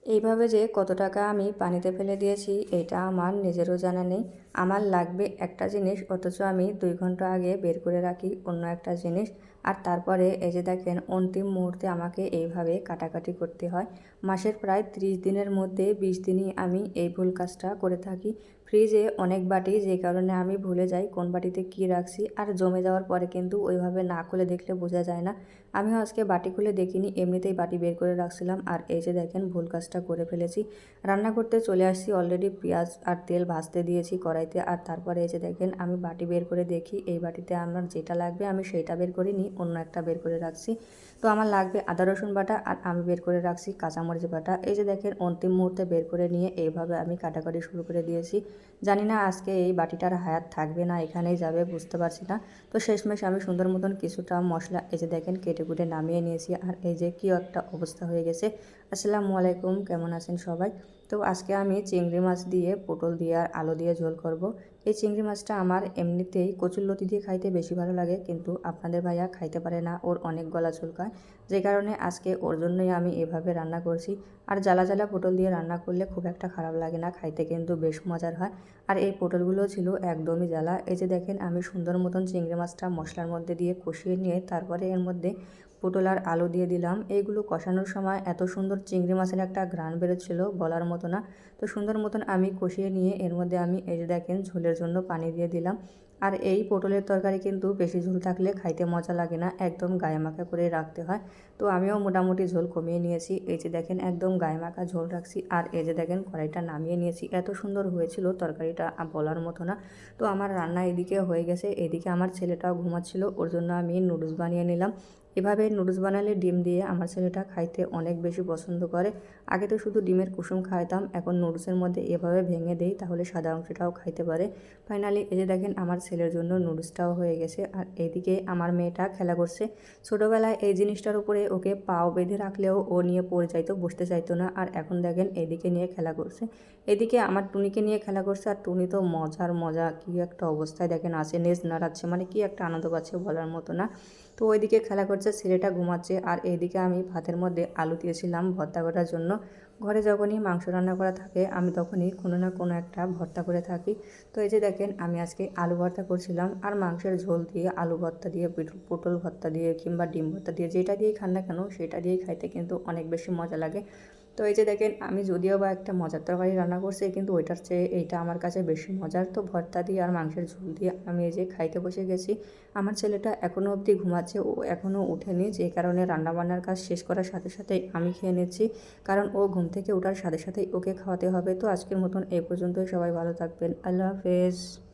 এইভাবে যে কত টাকা আমি পানিতে ফেলে দিয়েছি এটা আমার নিজেরও জানা নেই। আমার লাগবে একটা জিনিস, অথচ আমি 2 ঘন্টা আগে বের করে রাখি অন্য একটা জিনিস। আর তারপরে এই যে দেখেন অন্তিম মুহূর্তে আমাকে এইভাবে কাটাকাটি করতে হয়। মাসের প্রায় 30 দিনের মধ্যে 20 দিনই আমি এই ভুল কাজটা করে থাকি। ফ্রিজে অনেক বাটি, যে কারণে আমি ভুলে যাই কোন বাটিতে কি রাখছি, আর জমে যাওয়ার পরে কিন্তু ওইভাবে না খুলে দেখলে বোঝা যায় না। আমিও আজকে বাটি খুলে দেখিনি, এমনিতেই বাটি বের করে রাখছিলাম। আর এই যে দেখেন ভুল কাজটা করে ফেলেছি। রান্না করতে চলে আসছি, অলরেডি পেঁয়াজ আর তেল ভাজতে দিয়েছি কড়াইতে। আর তারপরে এই যে দেখেন আমি বাটি বের করে দেখি এই বাটিতে আমার যেটা লাগবে আমি সেইটা বের করে নিই, অন্য একটা বের করে রাখছি। তো আমার লাগবে আদা রসুন বাটা, আর আমি বের করে রাখছি কাঁচামরিচ বাটা। এই যে দেখেন অন্তিম মুহূর্তে বের করে নিয়ে এইভাবে আমি কাটাকাটি শুরু করে দিয়েছি। জানি না আজকে এই বাটিটার হায়াত থাকবে না এখানেই যাবে, বুঝতে পারছি না। তো শেষমেশ আমি সুন্দর মতন কিছুটা মশলা এই যে দেখেন কেটে কুটে নামিয়ে নিয়েছি। আর এই যে কী একটা অবস্থা হয়ে গেছে। আসসালামু আলাইকুম, কেমন আছেন সবাই? তো আজকে আমি চিংড়ি মাছ দিয়ে, পটল দিয়ে আর আলু দিয়ে ঝোল করব। এই চিংড়ি মাছটা আমার এমনিতেই কচুরলতি দিয়ে খাইতে বেশি ভালো লাগে, কিন্তু আপনাদের ভাইয়া খাইতে পারে না, ওর অনেক গলা চুলকায়। যে কারণে আজকে ওর জন্যই আমি এভাবে রান্না করছি। আর জ্বালা জ্বালা পটল দিয়ে রান্না করলে খুব একটা খারাপ লাগে না, খাইতে কিন্তু বেশ মজার হয়। আর এই পটলগুলো ছিল একদমই জ্বালা। এই যে দেখেন আমি সুন্দর মতন চিংড়ি মাছটা মশলার মধ্যে দিয়ে কষিয়ে নিয়ে তারপরে এর মধ্যে পটল আর আলু দিয়ে দিলাম। এইগুলো কষানোর সময় এত সুন্দর চিংড়ি মাছের একটা ঘ্রাণ বেরোচ্ছিল বলার মতো না। তো সুন্দর মতন আমি কষিয়ে নিয়ে এর মধ্যে আমি এই যে দেখেন ঝোলের জন্য পানি দিয়ে দিলাম। আর এই পটলের তরকারি কিন্তু বেশি ঝোল থাকলে খাইতে মজা লাগে না, একদম গায়ে মাখা করে রাখতে হয়। তো আমিও মোটামুটি ঝোল কমিয়ে নিয়েছি। এই যে দেখেন একদম গায়ে মাখা ঝোল রাখছি। আর এই যে দেখেন কড়াইটা নামিয়ে নিয়েছি, এত সুন্দর হয়েছিল তরকারিটা বলার মতো না। তো আমার রান্না এদিকে হয়ে গেছে, এদিকে আমার ছেলেটাও ঘুমাচ্ছিল, ওর জন্য আমি নুডলস বানিয়ে নিলাম। এভাবে নুডলস বানালে ডিম দিয়ে আমার ছেলেটা খাইতে অনেক বেশি পছন্দ করে। আগে তো শুধু ডিমের কুসুম খাইতাম, এখন নুডলসের মধ্যে এভাবে ভেঙে দেই, তাহলে সাদা অংশটাও খাইতে পারে। ফাইনালি এই যে দেখেন আমার ছেলের জন্য নুডলসটাও হয়ে গেছে। আর এইদিকে আমার মেয়েটা খেলা করছে। ছোটোবেলায় এই জিনিসটার উপরে ওকে পাও বেঁধে রাখলেও ও নিয়ে পড়ে যাইতো, বসতে চাইতো না। আর এখন দেখেন এদিকে নিয়ে খেলা করছে। এদিকে আমার টুনিকে নিয়ে খেলা করছে, আর টুনি তো মজার মজা, কী একটা অবস্থায় দেখেন আছে, নেজ নাড়াচ্ছে, মানে কি একটা আনন্দ পাচ্ছে বলার মতো না। তো ওইদিকে খেলা করছে, ছেলেটা ঘুমাচ্ছে। আর এইদিকে আমি ভাতের মধ্যে আলু দিয়েছিলাম ভর্তা করার জন্য। ঘরে যখনই মাংস রান্না করা থাকে আমি তখনই কোনো না কোনো একটা ভর্তা করে থাকি। তো এই যে দেখেন আমি আজকে আলু ভর্তা করছিলাম, আর মাংসের ঝোল দিয়ে আলু ভর্তা দিয়ে, পটল ভর্তা দিয়ে কিংবা ডিম ভর্তা দিয়ে, যেটা দিয়েই খান না কেন সেটা দিয়েই খাইতে কিন্তু অনেক বেশি মজা লাগে। তো এই যে দেখেন আমি যদিও বা একটা মজার তরকারি রান্না করছি, কিন্তু ওইটার চেয়ে এইটা আমার কাছে বেশি মজার। তো ভর্তা দিয়ে আর মাংসের ঝোল দিয়ে আমি এই যে খাইতে বসে গেছি। আমার ছেলেটা এখনও অবধি ঘুমাচ্ছে, ও এখনও ওঠেনি, যে কারণে রান্নাবান্নার কাজ শেষ করার সাথে সাথেই আমি খেয়ে নিচ্ছি। কারণ ও ঘুম থেকে ওঠার সাথে সাথেই ওকে খাওয়াতে হবে। তো আজকের মতন এই পর্যন্তই, সবাই ভালো থাকবেন, আল্লাহ হাফেজ।